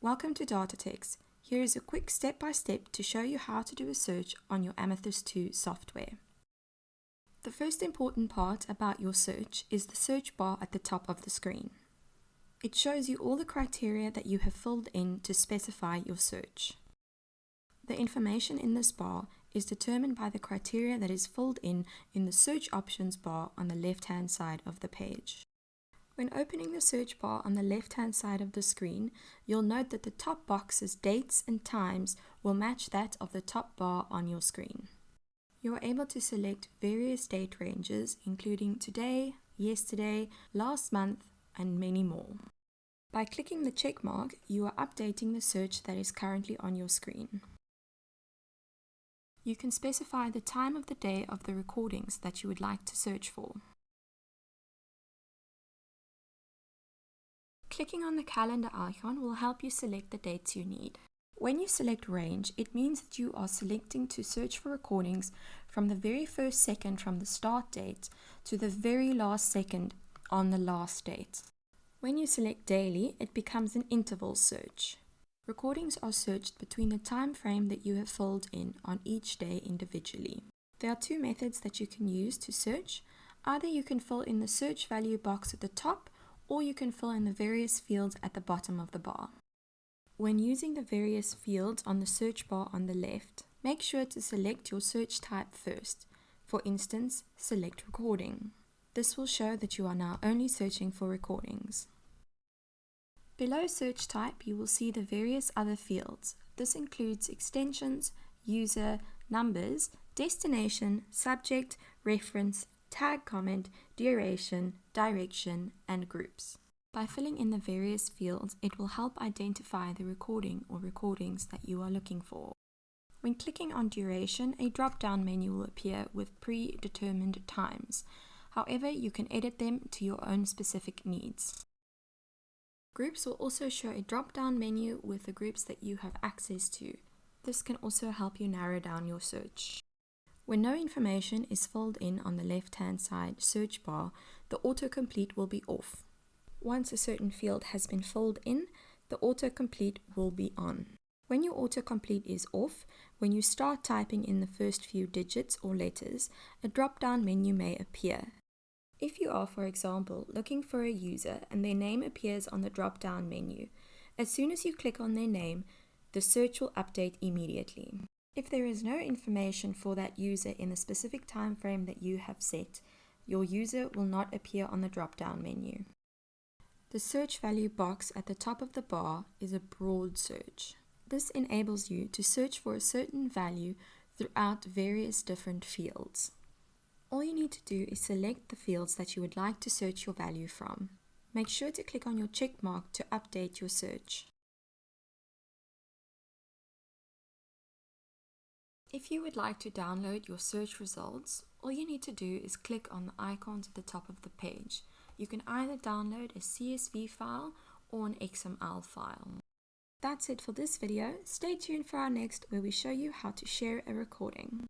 Welcome to DataText. Here is a quick step-by-step to show you how to do a search on your AMETHYST2 software. The first important part about your search is the search bar at the top of the screen. It shows you all the criteria that you have filled in to specify your search. The information in this bar is determined by the criteria that is filled in the search options bar on the left-hand side of the page. When opening the search bar on the left-hand side of the screen, you'll note that the top box's dates and times will match that of the top bar on your screen. You are able to select various date ranges, including today, yesterday, last month, and many more. By clicking the check mark, you are updating the search that is currently on your screen. You can specify the time of the day of the recordings that you would like to search for. Clicking on the calendar icon will help you select the dates you need. When you select range, it means that you are selecting to search for recordings from the very first second from the start date to the very last second on the last date. When you select daily, it becomes an interval search. Recordings are searched between the time frame that you have filled in on each day individually. There are two methods that you can use to search. Either you can fill in the search value box at the top, or you can fill in the various fields at the bottom of the bar. When using the various fields on the search bar on the left, make sure to select your search type first. For instance, select recording. This will show that you are now only searching for recordings. Below search type, you will see the various other fields. This includes extensions, user, numbers, destination, subject, reference, tag comment, duration, direction, and groups. By filling in the various fields, it will help identify the recording or recordings that you are looking for. When clicking on duration, a drop-down menu will appear with predetermined times. However, you can edit them to your own specific needs. Groups will also show a drop-down menu with the groups that you have access to. This can also help you narrow down your search. When no information is filled in on the left-hand side search bar, the autocomplete will be off. Once a certain field has been filled in, the autocomplete will be on. When your autocomplete is off, when you start typing in the first few digits or letters, a drop-down menu may appear. If you are, for example, looking for a user and their name appears on the drop-down menu, as soon as you click on their name, the search will update immediately. If there is no information for that user in the specific time frame that you have set, your user will not appear on the drop-down menu. The search value box at the top of the bar is a broad search. This enables you to search for a certain value throughout various different fields. All you need to do is select the fields that you would like to search your value from. Make sure to click on your check mark to update your search. If you would like to download your search results, all you need to do is click on the icons at the top of the page. You can either download a CSV file or an XML file. That's it for this video. Stay tuned for our next, where we show you how to share a recording.